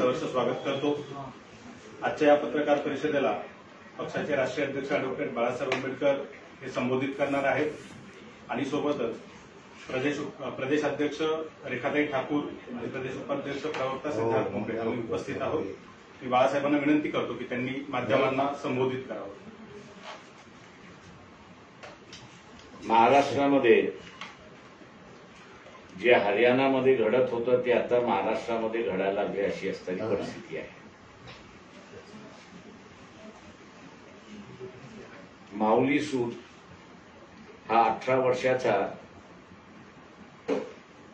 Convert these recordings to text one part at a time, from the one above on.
सहर्ष स्वागत करतो। आजच्या या पत्रकार परिषदेला पक्षाचे राष्ट्रीय अध्यक्ष ॲडव्होकेट बाळासाहेब आंबेडकर हे संबोधित करणार आहेत आणि सोबतच प्रदेशाध्यक्ष रेखाताई ठाकूर आणि प्रदेश उपाध्यक्ष प्रवक्ता सिद्धार्थ मोंबे आम्ही उपस्थित आहोत। मी बाळासाहेबांना विनंती करतो की त्यांनी माध्यमांना संबोधित करावं। महाराष्ट्रामध्ये जे हरियाणामध्ये घडत होतं ते आता महाराष्ट्रामध्ये घडायला लागले अशी असणारी परिस्थिती आहे। माऊली सूद हा 18 वर्षाचा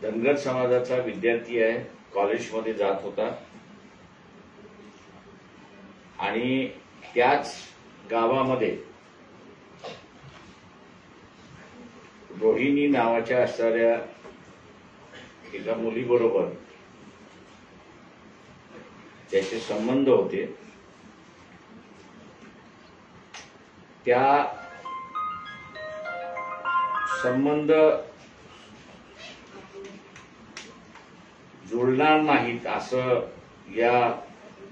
धनगर समाजाचा विद्यार्थी आहे, कॉलेजमध्ये जात होता आणि त्याच गावामध्ये रोहिणी नावाच्या असणाऱ्या एका मुलीबरोबर त्याचे संबंध होते। त्या संबंध जुळणार नाहीत असं या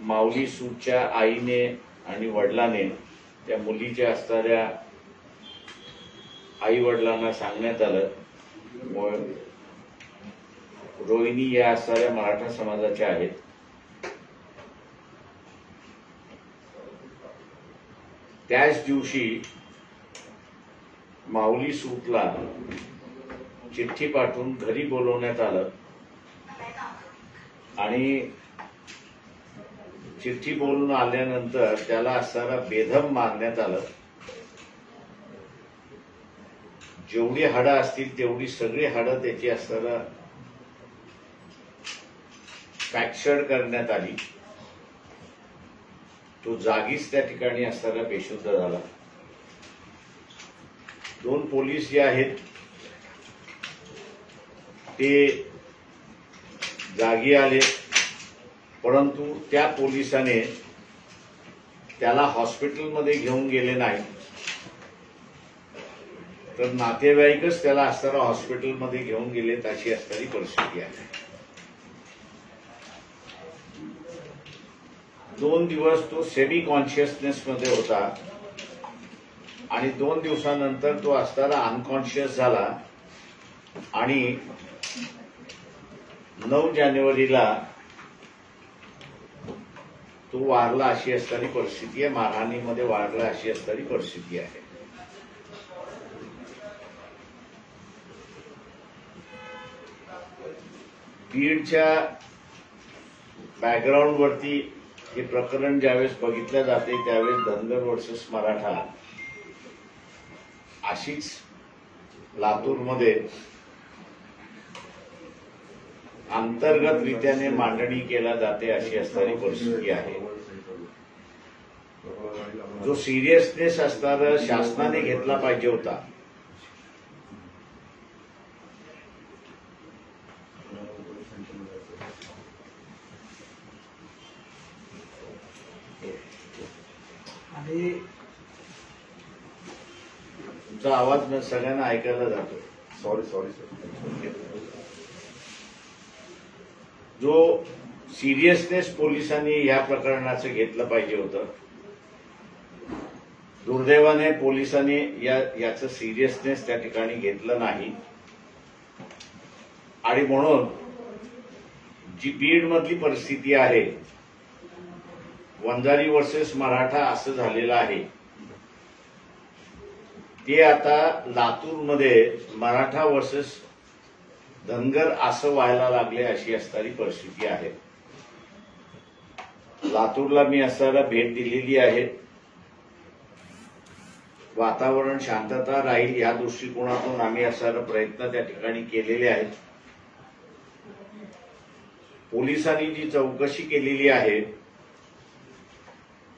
माऊली सूदच्या आईने आणि वडिलांने त्या मुलीच्या असणाऱ्या आई वडिलांना सांगण्यात आलं। रोहिणी या असणाऱ्या मराठा समाजाच्या आहेत। त्याच दिवशी माऊली सूदला चिठ्ठी पाठवून घरी बोलवण्यात आलं आणि चिठ्ठी बोलून आल्यानंतर त्याला असणारा बेदम मारण्यात आलं। जेवढी हाडं असतील तेवढी सगळी हाडं त्याची असणारा फ्रॅक्चर करण्यात आली। तो जागीच त्या ठिकाणी असताना बेशुद्ध झाला। 2 पोलीस जे आहेत ते जागी आले, परंतु त्या पोलिसाने त्याला हॉस्पिटलमध्ये घेऊन गेले नाही, तर नातेवाईकच त्याला असताना हॉस्पिटलमध्ये घेऊन गेलेत अशी असणारी परिस्थिती आहे। 2 दिवस तो सेमी कॉन्शियसनेस मध्ये होता आणि 2 दिवसानंतर तो असताना अनकॉन्शियस झाला आणि 9 जानेवारीला तो वारला अशी असणारी परिस्थिती आहे। मारहाणीमध्ये वारला अशी असणारी परिस्थिती आहे। बीडच्या बॅकग्राऊंड वरती हे प्रकरण ज्यावेळेस बघितलं जाते त्यावेळेस धनगर वर्सेस मराठा अशीच लातूरमध्ये अंतर्गतरित्याने मांडणी केला जाते अशी असणारी परिस्थिती आहे। जो सिरियसनेस असणारा शासनाने घेतला पाहिजे होता आणि तुमचा आवाज सगळ्यांना ऐकायला जातो। Sorry sir. जो सिरियसनेस पोलिसांनी या प्रकरणाचं घेतलं पाहिजे होतं, दुर्दैवाने पोलिसांनी याचं सिरियसनेस त्या ठिकाणी घेतलं नाही आणि म्हणून जी बीड मधली परिस्थिती आहे वंजारी वर्सेस मराठा असं झालेलं आहे, ते आता लातूरमध्ये मराठा वर्सेस धनगर असं व्हायला लागले अशी असणारी परिस्थिती आहे। लातूरला मी असताना भेट दिलेली आहे। वातावरण शांतता राहील या दृष्टिकोनातून आम्ही असणारा प्रयत्न त्या ठिकाणी केलेले आहेत। पोलिसांनी जी चौकशी केलेली आहे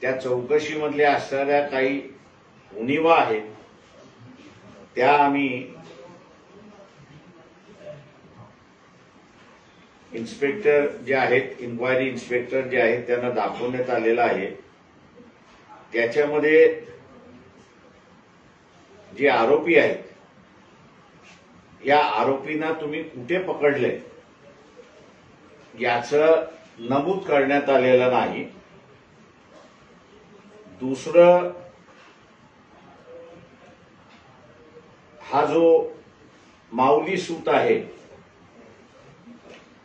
त्या चौकशीमधल्या असणाऱ्या काही उणिवा आहेत त्या आम्ही इन्स्पेक्टर जे आहेत, इन्क्वायरी इन्स्पेक्टर जे आहेत त्यांना दाखवण्यात आलेलं आहे। त्याच्यामध्ये जे आरोपी आहेत या आरोपींना तुम्ही कुठे पकडले याचं नमूद करण्यात आलेलं नाही. दुसरं, हा जो माऊली सूत आहे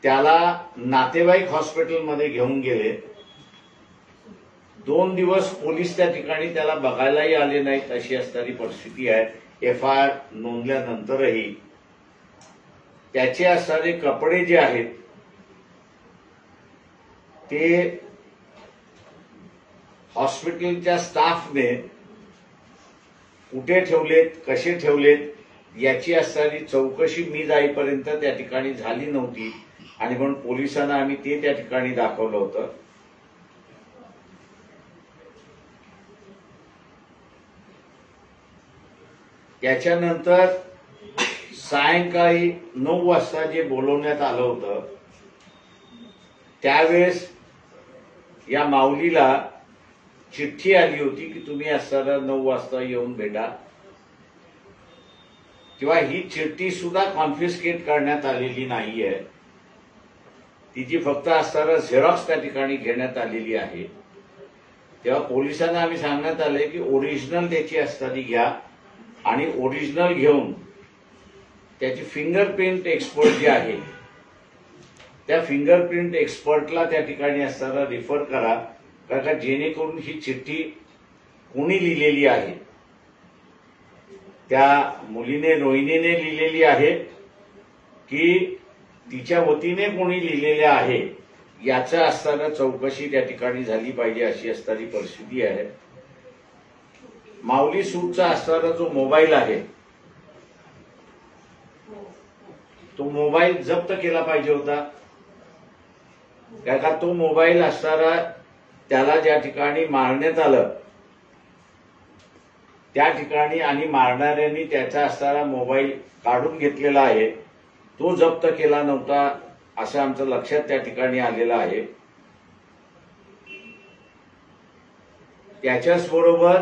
त्याला नातेवाईक हॉस्पिटलमध्ये घेऊन गेले. 2 दिवस पोलीस त्या ठिकाणी त्याला बघायलाही आले नाहीत अशी असणारी परिस्थिती आहे. FIR नोंदल्यानंतरही त्याचे असणारे कपडे जे आहेत ते हॉस्पिटलच्या स्टाफने कुठे ठेवलेत, कसे ठेवलेत याची असणारी चौकशी मी जाईपर्यंत त्या ठिकाणी झाली नव्हती आणि म्हणून पोलिसांना आम्ही ते त्या ठिकाणी दाखवलं होतं. त्याच्यानंतर सायंकाळी 9 वाजता जे बोलवण्यात आलं होतं त्यावेळेस या माऊलीला चिठ्ठी आली होती की तुम्ही असताना 9 वाजता येऊन भेटा. तेव्हा ही चिठ्ठी सुद्धा कॉन्फिस्केट करण्यात आलेली नाहीये. तिची फक्त असताना झेरॉक्स त्या ठिकाणी घेण्यात आलेली आहे. तेव्हा पोलिसांना आम्ही सांगण्यात आले की ओरिजिनल त्याची असताना घ्या आणि ओरिजिनल घेऊन त्याची फिंगरप्रिंट एक्सपर्ट जे आहे त्या फिंगरप्रिंट एक्सपर्टला त्या ठिकाणी असताना रिफर करा, कारण जेणेकरून ही चिठ्ठी कोणी लिहिलेली आहे, त्या मुलीने रोहिणीने लिहिलेली आहे की तिच्या वतीने कोणी लिहिलेले आहे याचा असताना चौकशी त्या ठिकाणी झाली पाहिजे अशी असणारी परिस्थिती आहे. माऊली सूटचा असणारा जो मोबाईल आहे तो मोबाईल जप्त केला पाहिजे होता, कारण तो मोबाईल असणारा त्याला ज्या ठिकाणी मारण्यात आलं त्या ठिकाणी आणि मारणाऱ्यांनी त्याचा असणारा मोबाईल काढून घेतलेला आहे, तो जप्त केला नव्हता असं आमचं लक्षात त्या ठिकाणी आलेलं आहे. त्याच्याच बरोबर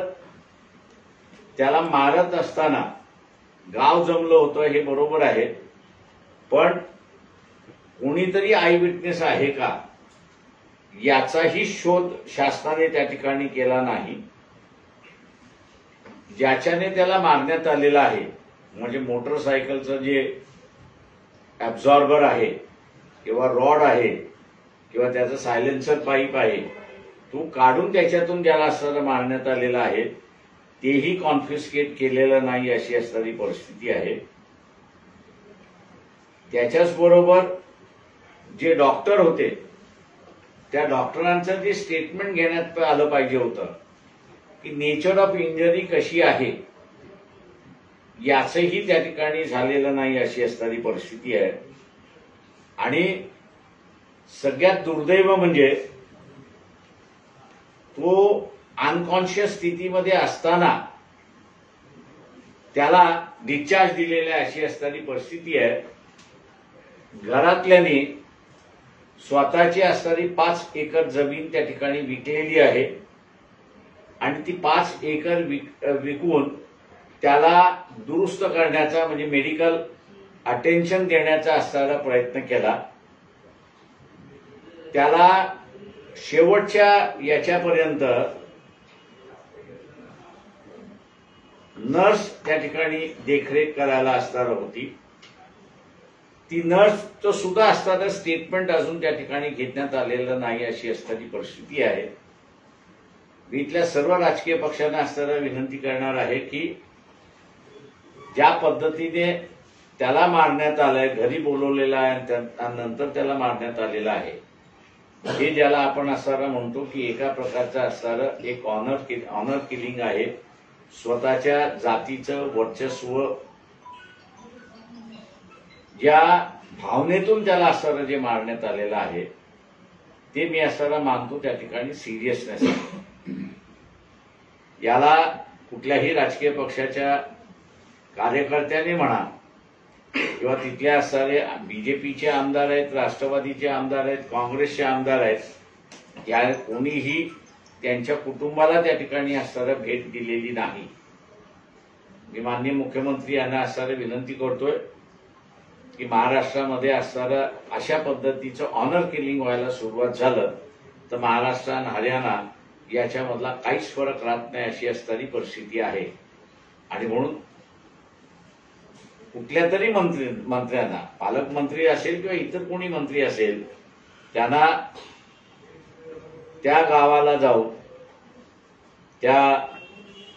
त्याला मारत असताना गाव जमलं होतं हे बरोबर आहे, पण कोणीतरी आय विटनेस आहे का याचाही शोध शासनाने त्या ठिकाणी केला नाही. ज्याच्याने त्याला मारण्यात आलेला आहे म्हणजे मोटरसायकलचं जे ऍब्झॉर्बर आहे किंवा रॉड आहे किंवा त्याचं सायलेन्सर पाईप आहे तो काढून त्याच्यातून ज्याला असताना मारण्यात आलेला आहे तेही कॉन्फिस्केट केलेलं नाही अशी असणारी परिस्थिती आहे. त्याच्याच बरोबर जे डॉक्टर होते त्या डॉक्टरांचं जे स्टेटमेंट घेण्यात आलं पाहिजे होतं की नेचर ऑफ इंजरी कशी आहे याचंही त्या ठिकाणी झालेलं नाही अशी असणारी परिस्थिती आहे. आणि सगळ्यात दुर्दैव म्हणजे तो अनकॉन्शियस स्थितीमध्ये असताना त्याला डिस्चार्ज दिलेला अशी असणारी परिस्थिती आहे. घरातल्यानी स्वतःची असणारी 5 एकर जमीन त्या ठिकाणी विकलेली आहे आणि ती 5 एकर विकून त्याला दुरुस्त करण्याचा म्हणजे मेडिकल अटेन्शन देण्याचा असणारा प्रयत्न केला. त्याला शेवटच्या याच्यापर्यंत नर्स त्या ठिकाणी देखरेख करायला असणार होती. ती नर्सचं सुद्धा असताना स्टेटमेंट अजून त्या ठिकाणी घेण्यात आलेलं नाही अशी असणारी परिस्थिती आहे. मी इथल्या सर्व राजकीय पक्षांना असताना विनंती करणार आहे की ज्या पद्धतीने त्याला मारण्यात आलंय, घरी बोलवलेलं आहे आणि नंतर त्याला मारण्यात आलेलं आहे, हे ज्याला आपण असणारा म्हणतो की एका प्रकारचं असणारं एक ऑनर किलिंग आहे. स्वतःच्या जातीचं वर्चस्व ज्या भावनेतून त्याला असणारं जे मारण्यात आलेलं आहे ते मी असताना मानतो त्या ठिकाणी सिरियसनेस आहे. याला कुठल्याही राजकीय पक्षाच्या कार्यकर्त्याने म्हणा किंवा तिथल्या असणारे बीजेपीचे आमदार आहेत, राष्ट्रवादीचे आमदार आहेत, काँग्रेसचे आमदार आहेत, या कोणीही त्यांच्या कुटुंबाला त्या ठिकाणी असणारा भेट दिलेली नाही. मी माननीय मुख्यमंत्री यांना असणारी विनंती करतोय की महाराष्ट्रामध्ये असणारं अशा पद्धतीचं ऑनर किलिंग व्हायला सुरुवात झालं तर महाराष्ट्र आणि हरियाणा याच्यामधला काहीच फरक राहत नाही अशी असणारी परिस्थिती आहे. आणि म्हणून कुठल्या तरी मंत्र्यांना, पालकमंत्री असेल किंवा इतर कोणी मंत्री असेल, त्यांना त्या गावाला जाऊन त्या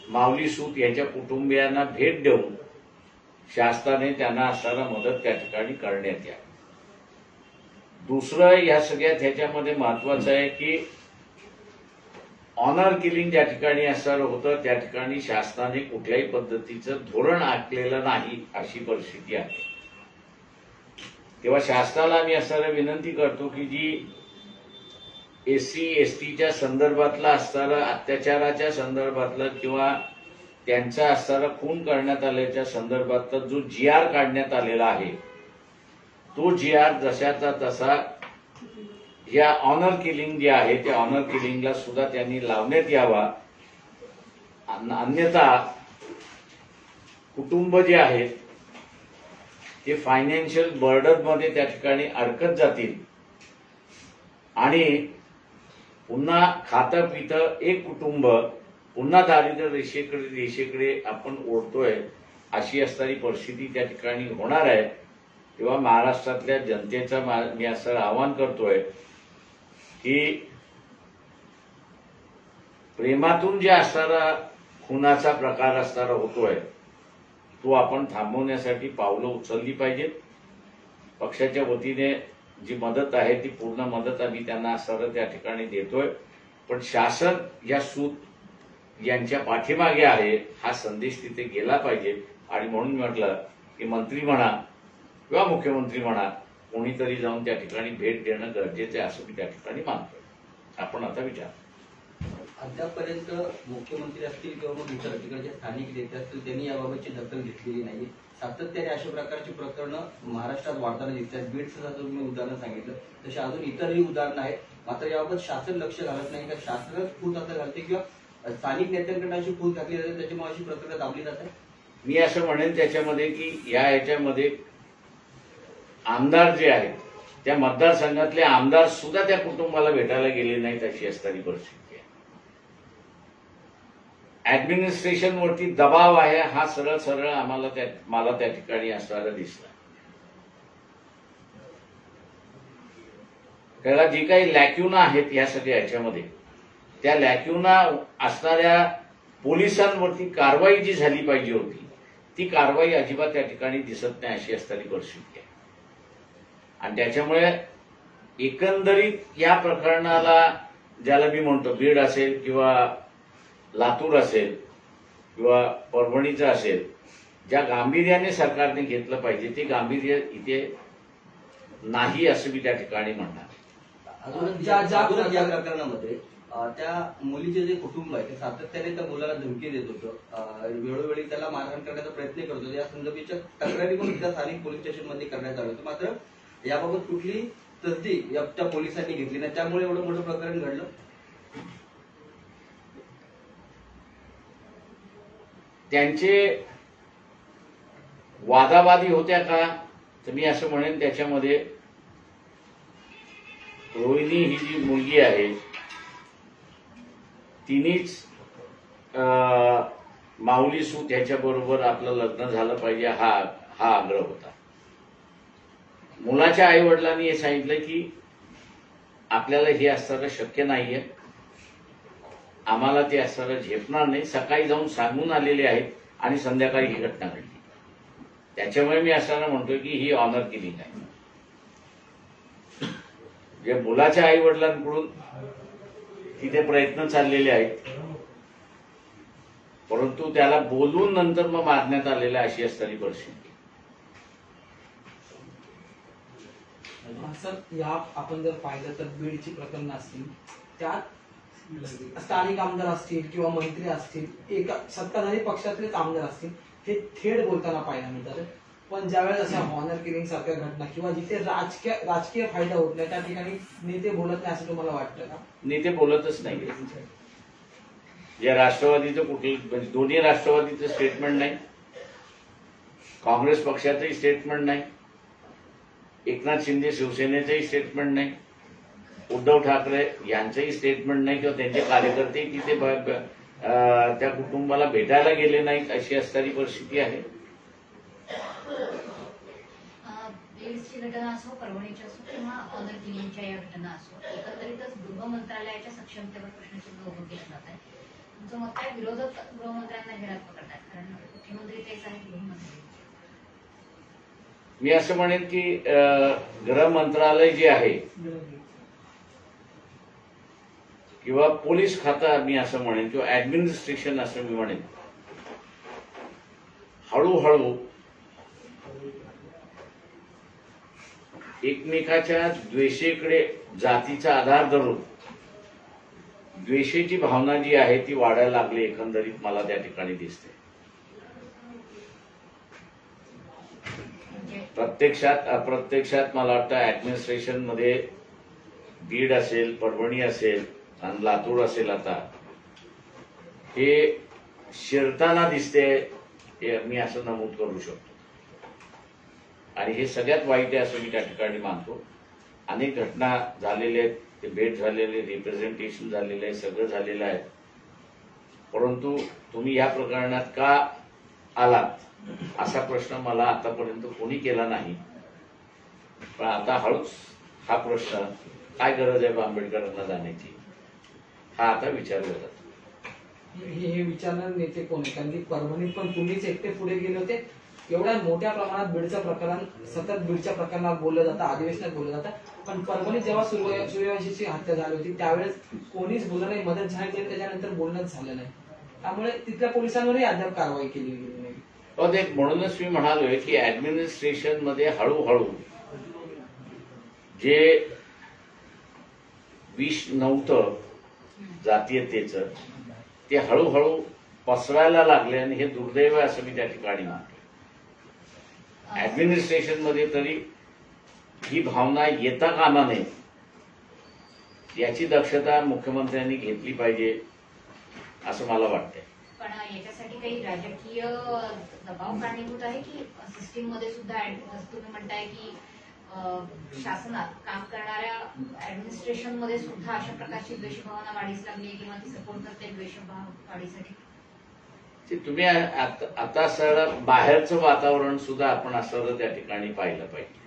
माऊली सूत यांच्या कुटुंबियांना भेट देऊन शासनाने त्यांना असणारा मदत त्या ठिकाणी करण्यात यावी. दुसरं या सगळ्यात ह्याच्यामध्ये महत्वाचं आहे की ऑनर किलिंग ज्या ठिकाणी असणारं होतं त्या ठिकाणी शासनाने कुठल्याही पद्धतीचं धोरण आखलेलं नाही अशी परिस्थिती आहे. तेव्हा शासनाला आम्ही असणारा विनंती करतो की जी एससी एसटीच्या संदर्भातला असणारा अत्याचाराच्या संदर्भातलं किंवा त्यांचा असणारा खून करण्यात आल्याच्या संदर्भातला जो GR काढण्यात आलेला आहे तो GR जशाचा तसा या ऑनर किलिंग जे आहे त्या ऑनर किलिंगला सुद्धा त्यांनी लावण्यात यावा. अन्यथा कुटुंब जे आहेत ते फायनान्शियल बर्डनमध्ये त्या ठिकाणी अडकत जातील आणि पुन्हा खातं पितं एक कुटुंब पुन्हा दारिद्र्य रेषेकडे आपण ओढतोय अशी असणारी परिस्थिती त्या ठिकाणी होणार आहे. तेव्हा महाराष्ट्रातल्या जनतेचं मी असं आवाहन करतोय की प्रेमातून जे असणारा खुनाचा प्रकार असणारा होतोय तो आपण थांबवण्यासाठी पावलं उचलली पाहिजेत. पक्षाच्या वतीने जी मदत आहे ती पूर्ण मदत आम्ही त्यांना असणारं त्या ठिकाणी देतोय. पण शासन या सूत यांच्या पाठीमागे आहे हा संदेश तिथे गेला पाहिजे. आणि म्हणून म्हटलं की मंत्री म्हणा किंवा मुख्यमंत्री म्हणा कोणीतरी जाऊन त्या ठिकाणी भेट देणं गरजेचं आहे असं मी त्या ठिकाणी मानतोय. आपण आता विचार. अद्यापपर्यंत मुख्यमंत्री असतील किंवा मग इतर तिकडचे स्थानिक नेते असतील त्यांनी याबाबतची दखल घेतलेली नाही. सातत्याने अशा प्रकारची प्रकरणं महाराष्ट्रात वाढताना दिसतात. बीडचं तुम्ही उदाहरण सांगितलं तशी अजून इतरही उदाहरणं आहेत. मात्र याबाबत शासन लक्ष घालत नाही का शासनच फूट आता घालते किंवा स्थानिक नेत्यांकडे अशी फूट घातली जाते त्याच्यामुळे अशी प्रकरणं दाबली जातात. मी असं म्हणेन त्याच्यामध्ये की याच्यामध्ये आमदार जे आहेत त्या मतदारसंघातले आमदार सुद्धा त्या कुटुंबाला भेटायला गेले नाहीत अशी असणारी परिस्थिती आहे. ऍडमिनिस्ट्रेशनवरती दबाव आहे हा सरळ सरळ मला त्या ठिकाणी असणारा दिसला. त्याला जी काही लॅक्युना आहेत या सगळ्या याच्यामध्ये त्या लॅक्युना असणाऱ्या पोलिसांवरती कारवाई जी झाली पाहिजे होती ती कारवाई अजिबात त्या ठिकाणी दिसत नाही अशी असणारी परिस्थिती आहे. आणि त्याच्यामुळे एकंदरीत या प्रकरणाला ज्याला मी म्हणतो बीड असेल किंवा लातूर असेल किंवा परभणीचं असेल ज्या गांभीर्याने सरकारने घेतलं पाहिजे ते गांभीर्य इथे नाही असं मी त्या ठिकाणी म्हणणार. अजून या प्रकरणामध्ये त्या मुलीचे जे कुटुंब आहे ते सातत्याने त्या मुलाला धमकी देत होतं. वेळोवेळी त्याला मारहाण करण्याचा प्रयत्न करत होते. या संदर्भाच्या तक्रारी पण त्या स्थानिक पोलीस स्टेशनमध्ये करण्यात आलं होतं. मात्र याबाबत कुठली तसदी त्या पोलिसांनी घेतली नाही. त्यामुळे एवढं मोठं प्रकरण घडलं. त्यांचे वादावादी होत्या का तर मी असं म्हणेन त्याच्यामध्ये रोहिणी ही जी मुलगी आहे तिनेच माऊली सूत ह्याच्याबरोबर आपलं लग्न झालं पाहिजे हा आग्रह होता. मुलाच्या आई वडिलांनी हे सांगितलं की आपल्याला हे असणारं शक्य नाहीये, आम्हाला ते असणारं झेपणार नाही. सकाळी जाऊन सांगून आलेले आहेत आणि संध्याकाळी ही घटना घडली. त्याच्यामुळे मी असताना म्हणतोय की ही ऑनर किलिंग आहे. जे मुलाच्या आई वडिलांकडून तिथे प्रयत्न चाललेले आहेत परंतु त्याला बोलून नंतर मग मारण्यात आलेल्या अशी असणारी परिस्थिती. सर या आपण जर पाहिलं तर बीडची प्रकरणं असतील त्यात स्थानिक आमदार असतील किंवा मंत्री असतील एका सत्ताधारी पक्षातलेच आमदार असतील हे थेट बोलताना पाहायला मिळतात. पण ज्यावेळेस अशा ऑनर किलिंग सारख्या घटना किंवा जिथे राजकीय फायदा होत नाही त्या ठिकाणी नेते बोलत नाही असं तुम्हाला वाटतं का? नेते बोलतच नाही. या राष्ट्रवादीचं कुठलं दोन्ही राष्ट्रवादीचं स्टेटमेंट नाही, काँग्रेस पक्षाचंही स्टेटमेंट नाही एकनाथ शिंदे शिवसेनेचंही स्टेटमेंट नाही, उद्धव ठाकरे यांचंही स्टेटमेंट नाही किंवा त्यांचे कार्यकर्ते तिथे त्या कुटुंबाला भेटायला गेले नाहीत, अशी असणारी परिस्थिती आहे. बीडची घटना असो, परभणीची असो किंवा ऑनर किलिंगच्या या घटना असो, एकंदरीतच गृह मंत्रालयाच्या सक्षमतेवर प्रश्नचिन्ह उभं केलं जात आहे. तुमचं मत काय? विरोधक गृहमंत्र्यांना घेरात पकडतात, कारण मुख्यमंत्री तेच आहेत गृहमंत्री. मी असं म्हणेन की गृह मंत्रालय जे आहे किंवा पोलीस खातं मी असं म्हणेन किंवा ऍडमिनिस्ट्रेशन असं मी म्हणेन, हळूहळू एकमेकाच्या द्वेषेकडे जातीचा आधार धरून द्वेषाची भावना जी आहे ती वाढायला लागली, एकंदरीत मला त्या ठिकाणी दिसते. प्रत्यक्षात अप्रत्यक्षात मला वाटतं ऍडमिनिस्ट्रेशन मध्ये बीड असेल, परभणी असेल आणि लातूर असेल, आता हे शिरताना दिसते, हे मी असं नमूद करू शकतो. आणि हे सगळ्यात वाईट आहे असं मी त्या ठिकाणी मानतो. अनेक घटना झालेल्या आहेत, ते भेट झालेले, रिप्रेझेंटेशन झालेलं आहे, सगळं झालेलं आहे. परंतु तुम्ही या प्रकरणात का आलात असा प्रश्न मला आतापर्यंत कोणी केला नाही. पण आता हळूच हा प्रश्न, काय गरज आहे आंबेडकरांना जाण्याची, हा आता विचारला जातो. हे विचारणारे नेते कोण आहे? कारण की परभणीत पण तुम्हीच एकटे पुढे गेले होते. एवढ्या मोठ्या प्रमाणात बीडचं प्रकरण, सतत बीडच्या प्रकरणात बोललं जातं, अधिवेशनात बोललं जातं. पण परभणीत जेव्हा सूर्यवंशीची हत्या झाली होती त्यावेळेस कोणीच बोललं नाही, मदत झाली तरी त्याच्यानंतर बोलणंच झालं नाही. त्यामुळे तिथल्या पोलिसांवरही अद्याप कारवाई केली गेली नाही. म्हणूनच मी म्हणालोय की ऍडमिनिस्ट्रेशन मध्ये हळूहळू जे विष नव्हतं जातीयतेचं ते हळूहळू पसरायला लागले, आणि हे दुर्दैव आहे असं मी त्या ठिकाणी मानतो. ऍडमिनिस्ट्रेशन मध्ये तरी ही भावना येता कामा नये, याची दक्षता मुख्यमंत्र्यांनी घेतली पाहिजे असं मला वाटतंय. पण याच्यासाठी काही राजकीय दबाव कारणीभूत आहे की सिस्टीम मध्ये सुद्धा तुम्ही म्हणताय की शासनात काम करणाऱ्या ऍडमिनिस्ट्रेशन मध्ये सुद्धा अशा प्रकारची द्वेषभावना वाढीस लागली आहे किंवा ती सपोर्ट करते द्वेषभाव वाढीसाठी? तुम्ही आता सर बाहेरचं वातावरण सुद्धा आपण असं त्या ठिकाणी पाहिलं पाहिजे.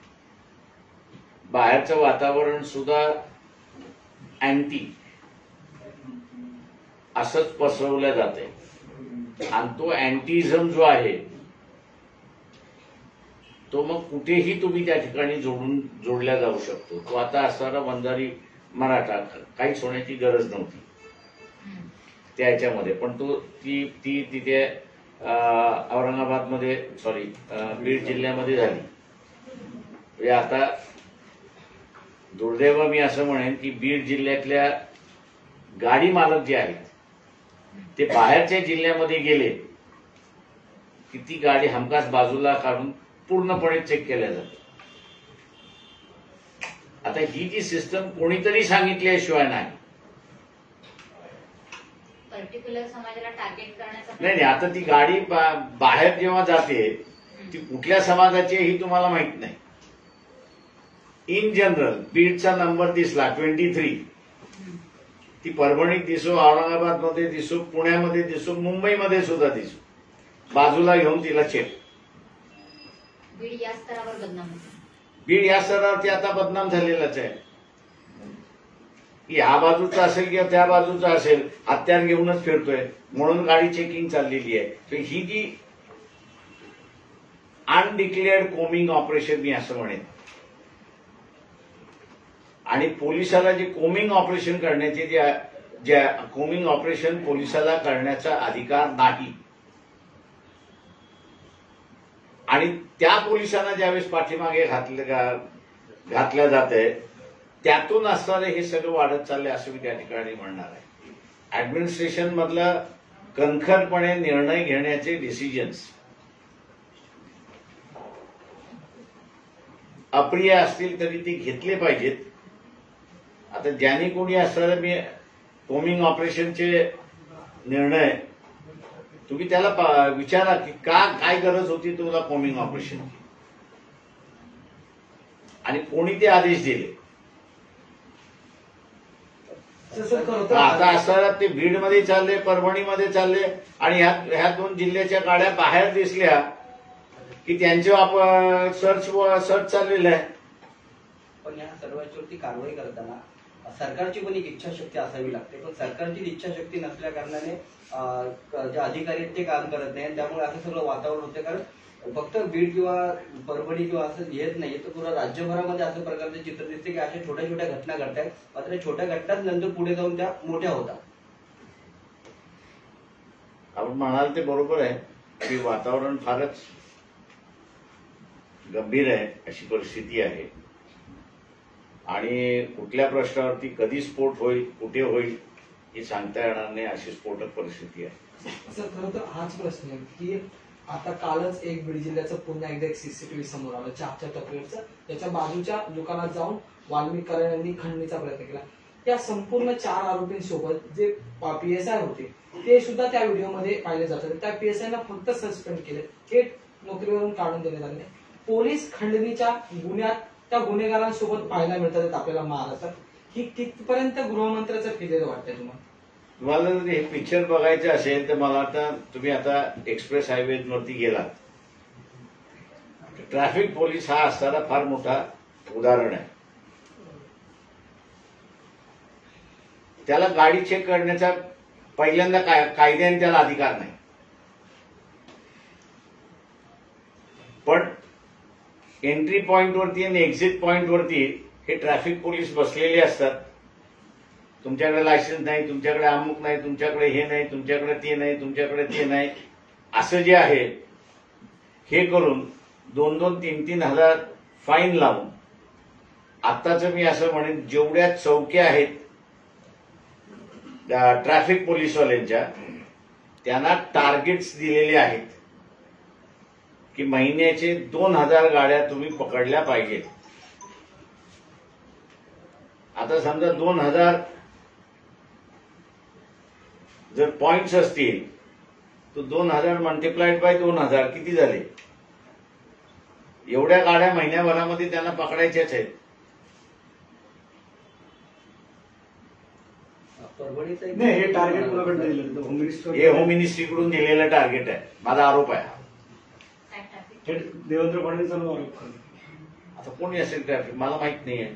बाहेरचं वातावरण सुद्धा अँटी असंच पसरवलं जाते, आणि तो अँटीइझम जो आहे तो मग कुठेही तुम्ही त्या ठिकाणी जोडल्या जाऊ शकतो. तो आता असणारा वंजारी मराठा काहीच होण्याची गरज नव्हती त्याच्यामध्ये, पण तो ती तिथे औरंगाबादमध्ये बीड जिल्ह्यामध्ये झाली. म्हणजे आता दुर्दैव मी असं म्हणेन की बीड जिल्ह्यातल्या गाडी मालक जे आहेत ते बाहेरच्या जिल्ह्यामध्ये गेले की ती गाडी हमखास बाजूला काढून पूर्णपणे चेक केल्या जाते. आता ही जी सिस्टम कोणीतरी सांगितल्याशिवाय नाही. पर्टिक्युलर समाजाला टार्गेट करण्याचा नाही, आता ती गाडी बाहेर जेव्हा जाते ती कुठल्या समाजाची आहे ही तुम्हाला माहित नाही. इन जनरल बीडचा नंबर दिसला 23, ती परभणीत दिसो, औरंगाबादमध्ये दिसो, पुण्यामध्ये दिसो, मुंबईमध्ये सुद्धा दिसो, बाजूला घेऊन तिला चेक. बीड या स्तरावर बदनाम होते. बीड या स्तरावरती आता बदनाम झालेलाच आहे. या बाजूचा असेल किंवा त्या बाजूचा असेल, हत्यार घेऊनच फिरतोय म्हणून गाडी चेकिंग चाललेली आहे. तर ही जी अनडिक्लेअर्ड कोमिंग ऑपरेशन मी असं म्हणेन, आणि पोलिसाला जे कोमिंग ऑपरेशन करण्याचे जे कोमिंग ऑपरेशन पोलिसाला करण्याचा अधिकार नाही, आणि त्या पोलिसांना ज्यावेळेस पाठीमागे घातल्या जात आहे त्यातून असणारे हे सगळं वाढत चाललंय असं मी त्या ठिकाणी म्हणणार आहे. ऍडमिनिस्ट्रेशन मधलं कणखरपणे निर्णय घेण्याचे डिसिजन्स अप्रिय असतील तरी ते घेतले पाहिजेत. आता ज्यांनी कोणी असणारे मी कोमिंग ऑपरेशनचे निर्णय, तुम्ही त्याला विचारा की काय गरज होती तुला कोमिंग ऑपरेशनची. आणि कोणी ते आदेश दिले. सर खरं तर आता असं ते बीडमध्ये चालले, परभणीमध्ये चालले आणि ह्या 2 जिल्ह्याच्या गाड्या बाहेर दिसल्या की त्यांचे सर्च चाललेलं आहे. पण या सर्वांच्यावरती कारवाई करताना सरकारची पण एक इच्छाशक्ती असावी लागते, पण सरकारची इच्छाशक्ती नसल्या कारणाने जे अधिकारी आहेत ते काम करत नाही आणि त्यामुळे असं सगळं वातावरण होते. कारण फक्त बीड किंवा परभणी किंवा असं येत नाही तर पुरा राज्यभरामध्ये असं प्रकारचे चित्र दिसते की अशा छोट्या छोट्या घटना घडतात, मात्र छोट्या घटनाच नंतर पुढे जाऊन त्या मोठ्या होतात. आपण म्हणाल ते बरोबर आहे की वातावरण फारच गंभीर आहे, अशी परिस्थिती आहे आणि कुठल्या प्रश्नावरती कधी स्फोट होईल, कुठे होईल हे सांगता येणार नाही, अशी स्फोटक परिस्थिती आहे. सर खरं तर हाच प्रश्न आहे की आता कालच एक बीड जिल्ह्याचं पुन्हा एकदा एक सीसीटीव्ही समोर आलं चहाच्या टपरीवरचं, त्याच्या बाजूच्या दुकानात जाऊन वाल्मिक कराड यांनी खंडणीचा प्रयत्न केला. या संपूर्ण 4 आरोपींसोबत जे PSI होते ते सुद्धा त्या व्हिडिओमध्ये पाहिले जातात. त्या PSIना फक्त सस्पेंड केले, थेट नोकरीवरून काढून देण्यात आले. पोलीस खंडणीच्या गुन्ह्यात त्या गुन्हेगारांसोबत पाहायला मिळतात आपल्याला महाराष्ट्रात. ही कितपर्यंत गृहमंत्र्याचं फिरेल वाटतंय तुम्हाला? तुम्हाला जर हे पिक्चर बघायचं असेल तर मला वाटतं तुम्ही आता एक्सप्रेस हायवेवरती गेलात, ट्रॅफिक पोलीस हा असताना फार मोठा उदाहरण आहे. त्याला गाडी चेक करण्याचा पहिल्यांदा कायद्याने त्याला अधिकार नाही, पण एंट्री पॉइंटवरती आणि एक्झिट पॉइंटवरती हे ट्रॅफिक पोलीस बसलेले असतात. तुमच्याकडे लायसन्स नाही, तुमच्याकडे अमुक नाही, तुमच्याकडे हे नाही, तुमच्याकडे ते नाही, तुमच्याकडे ते नाही, असं जे आहे हे करून 2-2, 3-3 हजार फाईन लावून, आत्ताचं मी असं म्हणेन जेवढ्या चौक्या आहेत ट्रॅफिक पोलीसवाल्यांच्या त्यांना टार्गेट्स दिलेले आहेत की महिन्याचे 2,000 गाड्या तुम्ही पकडल्या पाहिजेत. आता समजा 2,000 जर पॉइंट्स असतील तर 2,000 मल्टिप्लाइड बाय 2,000 किती झाले? एवढ्या गाड्या महिन्याभरामध्ये त्यांना पकडायच्याच आहेत. परभणीचं एक- नाही, हे टार्गेट कोणाकडे दिलं? होम मिनिस्टर हे होम मिनिस्ट्रीकडून दिलेलं टार्गेट आहे, माझा आरोप आहे. काय traffic? थेट देवेंद्र फडणवीसांवर आरोप करतो. आता कोणी असेल ट्रॅफिक मला माहित नाहीये.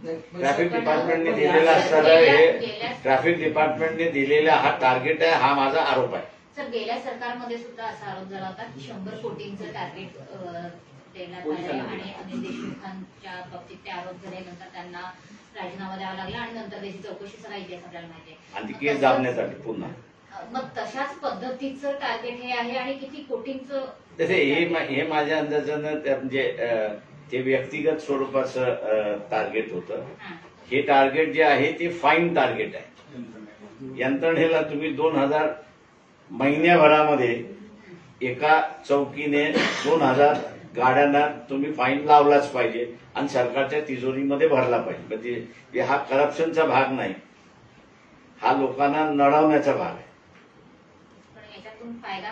नाही, ट्रॅफिक पण- डिपार्टमेंटने पण दिलेला या- असताना गेल्या- हे गेल्या- ट्रॅफिक डिपार्टमेंटने दिलेला हा टार्गेट आहे, हा माझा आरोप आहे. सर गेल्या सरकारमध्ये सुद्धा असा आरोप झाला होता की 100 कोटींचं टार्गेट देण्यात आलंय आणि अनिल देशमुखांच्या बाबतीत ते आरोप झाले. नंतर त्यांना राजीनामा द्यावा लागला आणि नंतर त्याची चौकशी सगळा इतिहास आपल्याला माहिती आहे. आणि ती केस दाबण्यात आली पुन्हा. मग तशाच पद्धतीचं टार्गेट हे आहे आणि किती कोटींचं तसे हे माझ्या अंदाजानं म्हणजे ते व्यक्तिगत स्वरूपाचं टार्गेट होतं. हा. हे टार्गेट जे आहे ते फाईन टार्गेट आहे. यंत्रणेला तुम्ही 2,000 महिन्याभरामध्ये एका चौकीने 2,000 गाड्यांना तुम्ही फाईन लावलाच पाहिजे आणि सरकारच्या तिजोरीमध्ये भरला पाहिजे. म्हणजे हा करप्शनचा भाग नाही, हा लोकांना नडवण्याचा भाग आहे. पण याच्यातून फायदा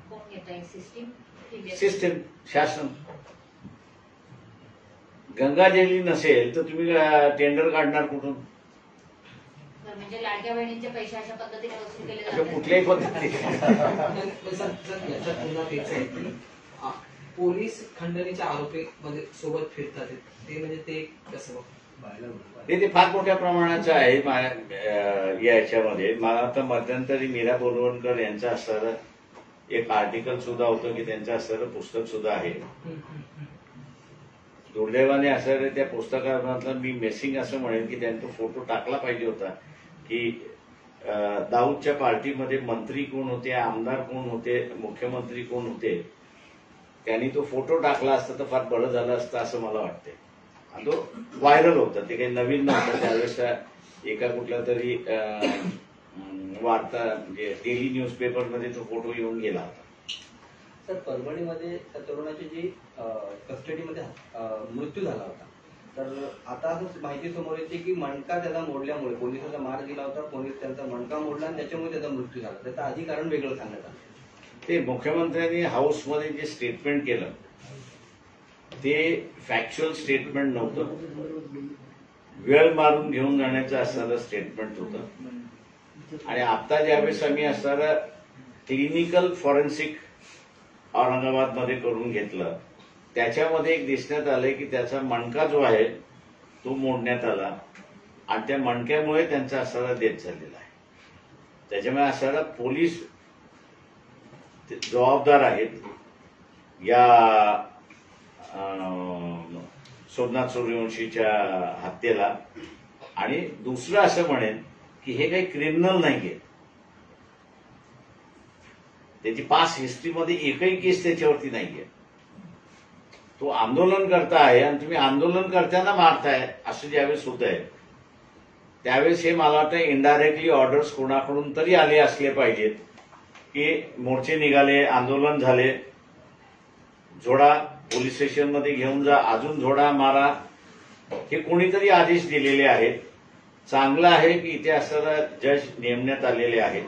कोण घेत आहे? सिस्टीम सिस्टीम, शासन. गंगाजली नसेल तर तुम्ही टेंडर काढणार कुठून? म्हणजे लाडक्या बहिणींचे पैसे अशा पद्धतीने वसूल केले अशा जातात. कुठल्याही पद्धतीने सर याच्यात पुन्हा तेच आहे की पोलीस खंडणीच्या आरोपी मध्ये सोबत फिरतात ते म्हणजे ते कसं ते फार मोठ्या प्रमाणाचं आहे याच्यामध्ये. मला आता मध्यंतरी मीरा बोरवणकर यांचं असणारं एक आर्टिकल सुद्धा होतं की त्यांचं असणारं पुस्तक सुद्धा आहे. दुर्दैवाने असं त्या पुस्तकामधलं मी मिसिंग असं म्हणेन की त्यांचा फोटो टाकला पाहिजे होता की दाऊदच्या पार्टीमध्ये मंत्री कोण होते, आमदार कोण होते, मुख्यमंत्री कोण होते, त्यांनी तो फोटो टाकला असता तर फार बरं झालं असतं असं मला वाटतंय. आणि तो व्हायरल होता, ते काही नवीन नव्हतं. त्यावेळेस एका कुठल्या तरी वार्ता म्हणजे डेली न्यूजपेपरमध्ये तो फोटो येऊन गेला होता. सर परभणीमध्ये त्या तरुणाची जी कस्टडीमध्ये मृत्यू झाला होता, तर आता असं माहिती समोर येते की मणका त्याला मोडल्यामुळे पोलिसांचा मार दिला होता, पोलीस त्यांचा मणका मोडला आणि त्याच्यामुळे त्याचा मृत्यू झाला. त्याचं आधी कारण वेगळं सांगण्यात आलं. ते मुख्यमंत्र्यांनी हाऊसमध्ये जे स्टेटमेंट केलं ते फॅक्च्युअल स्टेटमेंट नव्हतं, वेळ मारून घेऊन जाण्याचं असणारं स्टेटमेंट होतं. आणि आता ज्यावेळेस आम्ही असणारं क्लिनिकल फॉरेन्सिक औरंगाबादमध्ये करून घेतलं, त्याच्यामध्ये एक दिसण्यात आलंय की त्याचा मणका जो आहे तो मोडण्यात आला आणि त्या मणक्यामुळे त्यांचा असणारा डेथ झालेला आहे. त्याच्यामुळे असणारा पोलीस जबाबदार आहेत या सोमनाथ सूर्यवंशीच्या हत्येला. आणि दुसरं असं म्हणेन की हे काही क्रिमिनल नाहीये, त्याची पास्ट हिस्ट्रीमध्ये एकही केस त्याच्यावरती नाहीये. तो आंदोलन करता आहे आणि तुम्ही आंदोलन करताना मारताय असं ज्यावेळेस होत आहे त्यावेळेस हे मला वाटतं इनडायरेक्टली ऑर्डर्स कोणाकडून तरी आले असले पाहिजेत की मोर्चे निघाले, आंदोलन झाले, झोडा पोलीस स्टेशनमध्ये घेऊन जा, अजून झोडा मारा, हे कोणीतरी आदेश दिलेले आहेत. चांगलं आहे की इथे असणारा जज नेमण्यात आलेले आहेत.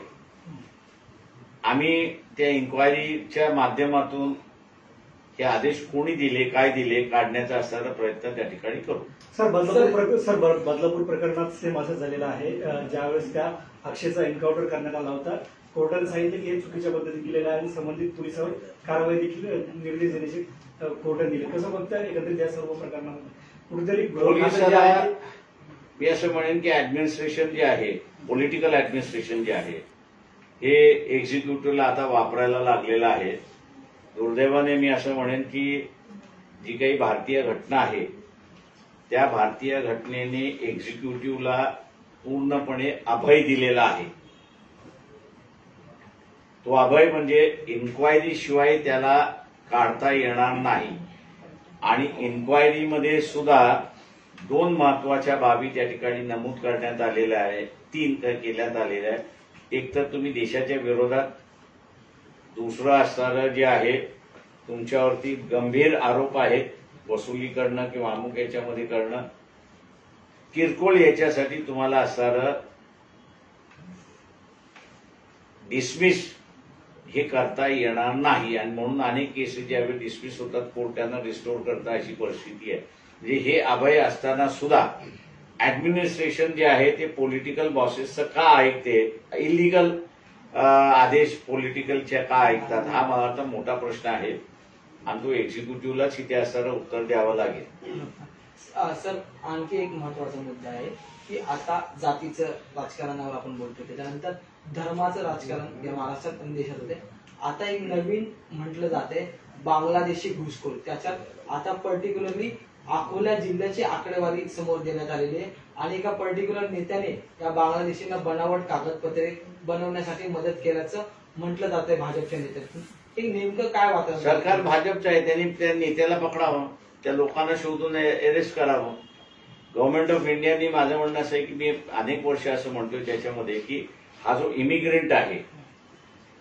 आम्ही त्या इन्क्वायरीच्या माध्यमातून हे आदेश कोणी दिले, काय दिले, काढण्याचा असणारा प्रयत्न त्या ठिकाणी करू. सर बदलापूर प्रकरणात सेम असं झालेलं आहे. ज्यावेळेस त्या अक्षयचा एन्काउंटर करण्यात आला होता, कोर्टाने सांगितलं की हे चुकीच्या पद्धतीने केलेलं आहे आणि संबंधित पोलिसांवर कारवाई देखील निर्देश देण्याचे कोर्टाने दिले. कसं बघताय एकत्रित या सर्व प्रकरणामध्ये कुठेतरी पोलिसाला मी असं म्हणेन की ऍडमिनिस्ट्रेशन जे आहे, पॉलिटिकल ऍडमिनिस्ट्रेशन जे आहे, हे एक्झिक्युटिव्हला आता वापरायला लागलेलं आहे. दुर्दैवाने मी असं म्हणेन की जी काही भारतीय घटना आहे त्या भारतीय घटनेने एक्झिक्युटिव्हला पूर्णपणे अभय दिलेला आहे. तो अभय म्हणजे इन्क्वायरी शिवाय त्याला काढता येणार नाही. आणि इन्क्वायरीमध्ये सुद्धा 2 महत्वाच्या बाबी त्या ठिकाणी नमूद करण्यात आलेल्या आहे, 3 केल्यात आलेल्या आहे. एक तर तुम्ही देशाच्या विरोधात, दुसरं असणारं जे आहे तुमच्यावरती गंभीर आरोप आहेत वसुली करणं किंवा अमुक याच्यामध्ये करणं, किरकोळ याच्यासाठी तुम्हाला असणारं डिसमिस हे करता येणार नाही. आणि म्हणून अनेक केसेस ज्यावेळी डिसमिस होतात कोर्ट त्यांना रिस्टोर करता अशी परिस्थिती आहे. म्हणजे हे अभय असताना सुद्धा ऍडमिनिस्ट्रेशन जे आहे ते पॉलिटिकल बॉसेसचं का ऐकते, इलिगल आदेश पॉलिटिकलच्या का ऐकतात, हा मला वाटतं मोठा प्रश्न आहे आणि तो एक्झिक्युटिव्हलाच इथे असणारं उत्तर द्यावं लागेल. सर आणखी एक महत्वाचा मुद्दा आहे की आता जातीचं राजकारणावर आपण बोलतो, त्याच्यानंतर धर्माचं राजकारण या महाराष्ट्रात आणि देशात होते. आता एक नवीन म्हटलं जाते बांगलादेशी घुसखोर, त्याच्यात आता पर्टिक्युलरली अकोला जिल्ह्याची आकडेवारी समोर देण्यात आलेली आहे आणि एका पर्टिक्युलर नेत्याने या बांगलादेशींना बनावट कागदपत्रे बनवण्यासाठी मदत केल्याचं म्हटलं जातंय भाजपच्या नेत्यातून. हे नेमकं काय वाटतं? सरकार भाजपचं आहे, त्यांनी त्या नेत्याला पकडावं, त्या लोकांना शोधून अरेस्ट करावं. गव्हर्नमेंट ऑफ इंडियानी, माझं म्हणणं असं आहे की मी अनेक वर्ष असं म्हणतोय त्याच्यामध्ये की हा जो इमिग्रंट आहे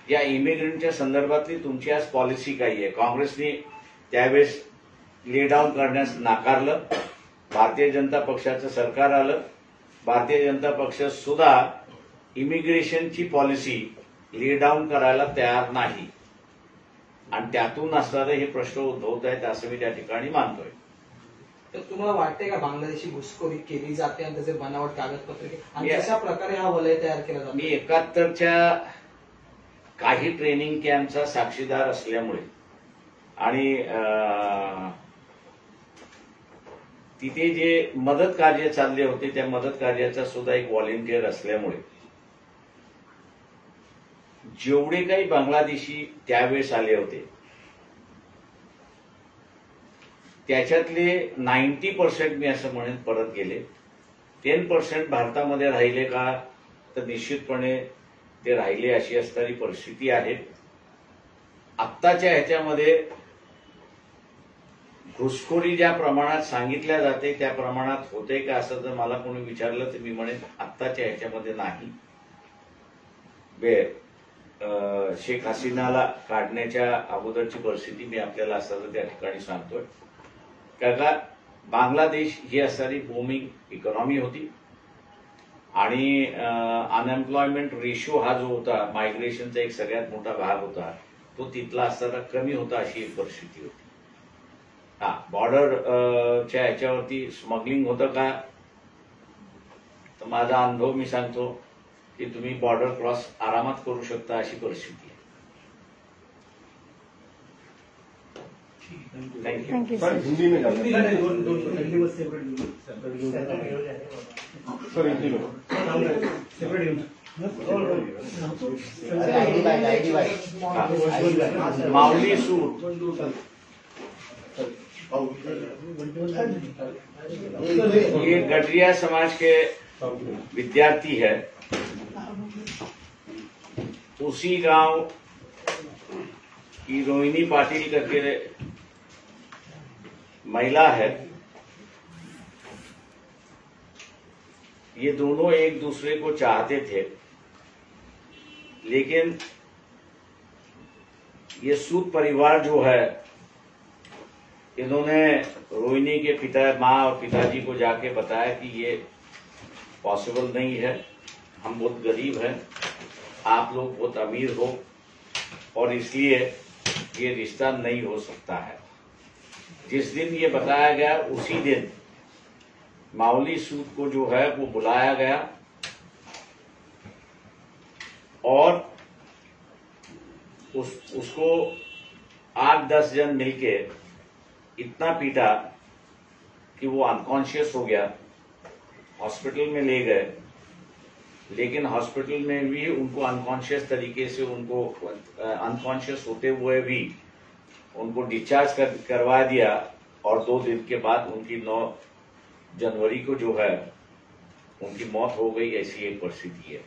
या इमिग्रंटच्या संदर्भातली तुमची आज पॉलिसी काय आहे. काँग्रेसने त्यावेळेस ले डाऊन करण्यास नाकारलं, भारतीय जनता पक्षाचं सरकार आलं, भारतीय जनता पक्ष सुद्धा इमिग्रेशनची पॉलिसी ले डाऊन करायला तयार नाही आणि त्यातून असणारे हे प्रश्न उद्भवत आहेत असं मी त्या ठिकाणी मानतोय. तर तुम्हाला वाटतंय का बांगलादेशी घुसखोरी केली जाते आणि त्याचे बनावट कागदपत्रे आणि Yes. कशा प्रकारे हा वलय तयार केला जातो? मी 71च्या काही ट्रेनिंग कॅम्पचा साक्षीदार असल्यामुळे आणि तिथे जे मदत कार्य चालले होते त्या मदत कार्याचा सुद्धा एक व्हॉलेंटियर असल्यामुळे जेवढे काही बांगलादेशी त्यावेळेस आले होते त्याच्यातले 90% मी असं म्हणेन परत गेले. 10% भारतामध्ये राहिले का तर निश्चितपणे ते राहिले अशी असणारी परिस्थिती आहे. आत्ताच्या ह्याच्यामध्ये घुसखोरी ज्या प्रमाणात सांगितल्या जाते त्या प्रमाणात होते का असं जर मला कोणी विचारलं तर मी म्हणेन आत्ताच्या ह्याच्यामध्ये नाही. शेख हसीनाला काढण्याच्या अगोदरची परिस्थिती मी आपल्याला असं त्या ठिकाणी सांगतोय. कारण का बांगलादेश ही असणारी बूमिंग इकॉनॉमी होती आणि अनएम्प्लॉयमेंट रेशो हा जो होता मायग्रेशनचा एक सगळ्यात मोठा भाग होता तो तिथला असताना कमी होता अशी एक परिस्थिती होती. बॉर्डरच्या ह्याच्यावरती स्मगलिंग होतं का, तर माझा अनुभव मी सांगतो की तुम्ही बॉर्डर क्रॉस आरामात करू शकता अशी परिस्थिती आहे. Thank you. Thank you sir sir. Hindi में जाना हिंदी में दोन हिंदी में सेपरेट सर हिंदी में सेपरेट माऊली सूट ये गडरिया समाज के विद्यार्थी है, उसी गांव की रोहिणी पाटिल करके महिला है. ये दोनों एक दूसरे को चाहते थे, लेकिन ये सूद परिवार जो है, इन्होंने रोहिणी के माँ और पिताजी को जाके बताया कि ये पॉसिबल नहीं है, हम बहुत गरीब हैं, आप लोग बहुत अमीर हो और इसलिए ये रिश्ता नहीं हो सकता है. जिस दिन ये बताया गया उसी दिन माऊली सूद को जो है वो बुलाया गया और उसको 8-10 जन मिलके इतना पीटा कि वो अनकॉन्शियस हो गया. हॉस्पिटल में ले गए, लेकिन हॉस्पिटल में भी उनको अनकॉन्शियस तरीके से उनको अनकॉन्शियस होते हुए भी उनको डिस्चार्ज करवा दिया और 2 दिन के बाद उनकी 9 जनवरी को जो है उनकी मौत हो गई. ऐसी एक परिस्थिति है.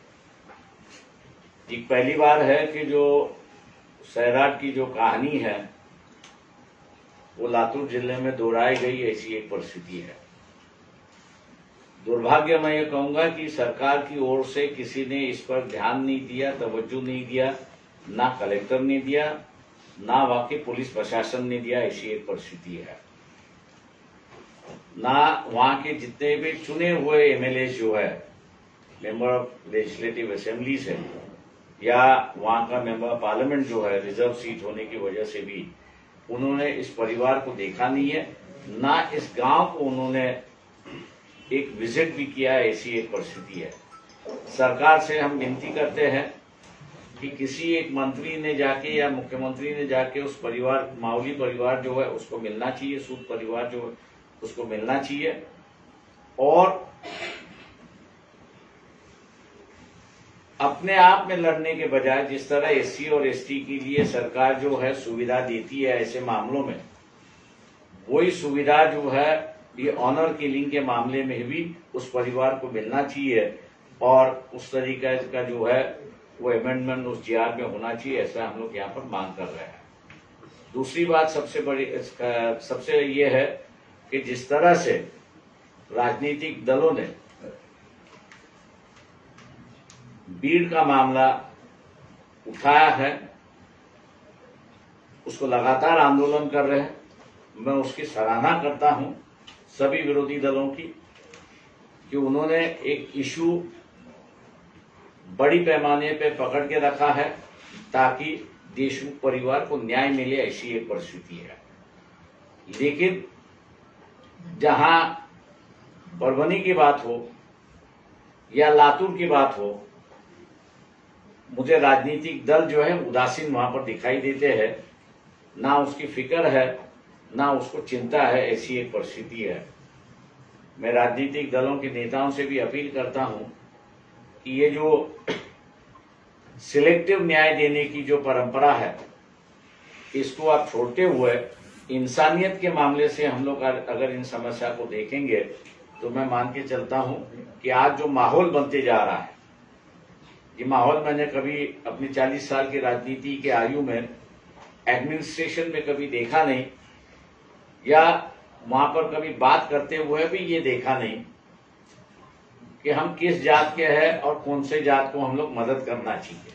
ये पहली बार है कि जो सैराट की जो कहानी है वो लातूर जिले में दोहराई गई. ऐसी एक परिस्थिति है. दुर्भाग्य मैं ये कहूंगा कि सरकार की ओर से किसी ने इस पर ध्यान नहीं दिया, तवज्जो नहीं दिया, ना कलेक्टर ने दिया, ना वाकई पुलिस प्रशासन ने दिया. ऐसी एक परिस्थिति है. ना वहां के जितने भी चुने हुए एमएलए जो है, मेंबर ऑफ लेजिस्लेटिव असेंबलीज है, या वहां का मेंबर ऑफ पार्लियामेंट जो है, रिजर्व सीट होने की वजह से भी उन्होंने इस परिवार को देखा नहीं है, ना इस गांव को उन्होंने एक विजिट भी किया. ऐसी एक परिस्थिति है. सरकार से हम विनती करते हैं कि किसी एक मंत्री ने जाके या मुख्यमंत्री ने जाके उस परिवार, माऊली परिवार जो है उसको मिलना चाहिए, सूद परिवार जो है उसको मिलना चाहिए. और अपने आप में लड़ने के बजाय जिस तरह एससी और एसटी के लिए सरकार जो है सुविधा देती है ऐसे मामलों में, वही सुविधा जो है ये ऑनर किलिंग के मामले में भी उस परिवार को मिलना चाहिए और उस तरीके का जो है वो अमेंडमेंट उस जीआर में होना चाहिए. ऐसा हम लोग यहाँ पर मांग कर रहे हैं. दूसरी बात सबसे ये है कि जिस तरह से राजनीतिक दलों ने बीड़ का मामला उठाया है, उसको लगातार आंदोलन कर रहे हैं. मैं उसकी सराहना करता हूं सभी विरोधी दलों की कि उन्होंने एक इशू बड़ी पैमाने पे पकड़ के रखा है ताकि देशमुख परिवार को न्याय मिले. ऐसी एक परिस्थिति है. लेकिन जहां परभनी की बात हो या लातूर की बात हो, मुझे राजनीतिक दल जो है उदासीन वहां पर दिखाई देते हैं. ना उसकी फिक्र है, ना उसको चिंता है. ऐसी एक परिस्थिति है. मैं राजनीतिक दलों के नेताओं से भी अपील करता हूं कि ये जो सिलेक्टिव न्याय देने की जो परंपरा है, इसको आप छोड़ते हुए इंसानियत के मामले से हम लोग अगर इन समस्या को देखेंगे तो मैं मान के चलता हूं कि आज जो माहौल बनते जा रहा है, ये माहौल मैंने कभी अपनी 40 साल की राजनीति के आयु में एडमिनिस्ट्रेशन में कभी देखा नहीं, या वहां पर कभी बात करते हुए भी ये देखा नहीं कि हम किस जात के हैं और कौन से जात को हम लोग मदद करना चाहिए.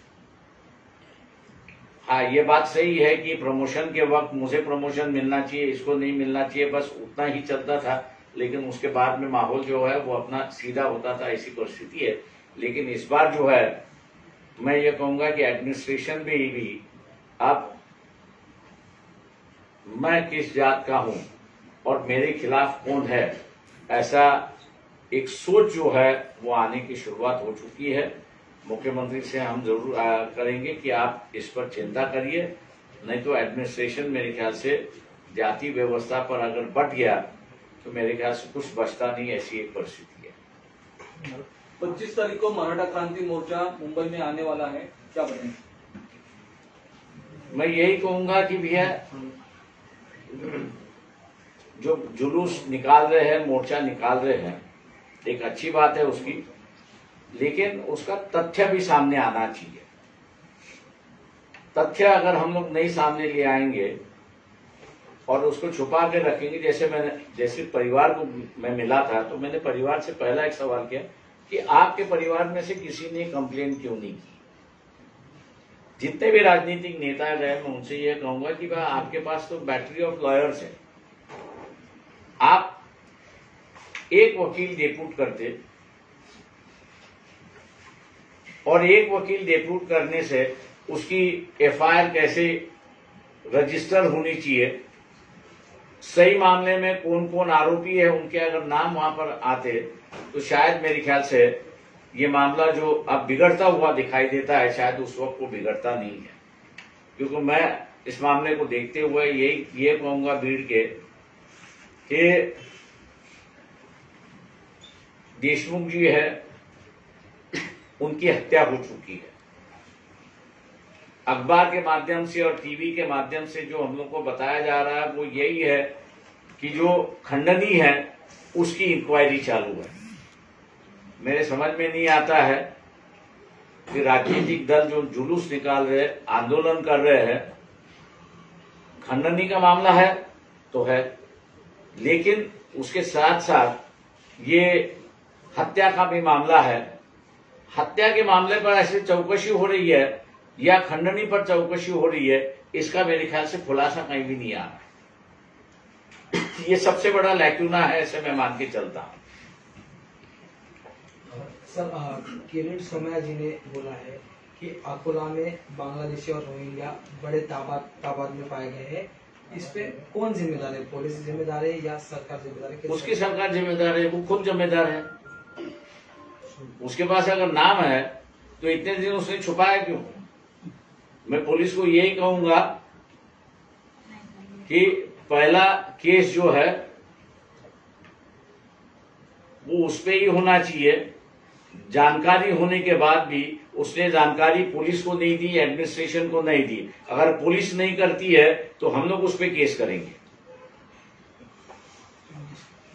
हाँ, ये बात सही है कि प्रमोशन के वक्त मुझे प्रमोशन मिलना चाहिए, इसको नहीं मिलना चाहिए, बस उतना ही चलता था. लेकिन उसके बाद में माहौल जो है वो अपना सीधा होता था. ऐसी परिस्थिति है. लेकिन इस बार जो है मैं ये कहूंगा कि एडमिनिस्ट्रेशन में भी अब मैं किस जात का हूं और मेरे खिलाफ कौन है, ऐसा एक सोच जो है वो आने की शुरुआत हो चुकी है। मुख्यमंत्री से हम जरूर करेंगे कि आप इस पर चिंता करिए, नहीं तो एडमिनिस्ट्रेशन मेरे ख्याल से जाति व्यवस्था पर अगर बट गया तो मेरे ख्याल से कुछ बचता नहीं, ऐसी एक परिस्थिति है। 25 तारीख को मराठा क्रांति मोर्चा मुंबई में आने वाला है, क्या बताएं? मैं यही कहूंगा कि भैया जो जुलूस निकाल रहे हैं, मोर्चा निकाल रहे हैं, एक अच्छी बात है उसकी, लेकिन उसका तथ्य भी सामने आना चाहिए। तथ्य अगर हम लोग नहीं सामने ले आएंगे और उसको छुपा के रखेंगे, जैसे परिवार को मैं मिला था तो मैंने परिवार से पहला एक सवाल किया कि आपके परिवार में से किसी ने कंप्लेन क्यों नहीं की। जितने भी राजनीतिक नेता गए मैं उनसे यह कहूंगा कि भाई आपके पास तो बैटरी ऑफ लॉयर्स है, आप एक वकील डेप्यूट करते और एक वकील डेप्यूट करने से उसकी एफआईआर कैसे रजिस्टर होनी चाहिए, सही मामले में कौन कौन आरोपी है उनके अगर नाम वहां पर आते तो शायद मेरे ख्याल से ये मामला जो अब बिगड़ता हुआ दिखाई देता है शायद उस वक्त वो बिगड़ता नहीं है। क्योंकि मैं इस मामले को देखते हुए ये कहूंगा भीड़ के कि देशमुख जी है उनकी हत्या हो चुकी है। अखबार के माध्यम से और टीवी के माध्यम से जो हम लोग को बताया जा रहा है वो यही है कि जो खंडनी है उसकी इंक्वायरी चालू है। मेरे समझ में नहीं आता है कि राजनीतिक दल जो जुलूस निकाल रहे, आंदोलन कर रहे हैं, खंडनी का मामला है तो है, लेकिन उसके साथ साथ ये हत्या का भी मामला है। हत्या के मामले पर ऐसे चौकसी हो रही है या खंडनी पर चौकसी हो रही है, इसका मेरे ख्याल से खुलासा कहीं भी नहीं आ रहा। ये सबसे बड़ा लैक्यूना है, ऐसे मैं मान के चलता हूं। सर, किरीट सोमैया जी ने बोला है कि अकोला में बांग्लादेशी और रोहिंग्या बड़े तादाद में पाए गए हैं। इस पे कौन जिम्मेदार है? पुलिस जिम्मेदार है या सरकार जिम्मेदार है? उसकी सरकार जिम्मेदार है, वो खुद जिम्मेदार है। उसके पास अगर नाम है तो इतने दिन उसने छुपाया क्यों? मैं पुलिस को यही कहूंगा कि पहला केस जो है वो उस पे ही होना चाहिए। जानकारी होने के बाद भी उसने जानकारी पुलिस को नहीं दी, एडमिनिस्ट्रेशन को नहीं दी। अगर पुलिस नहीं करती है तो हम लोग उस पे केस करेंगे।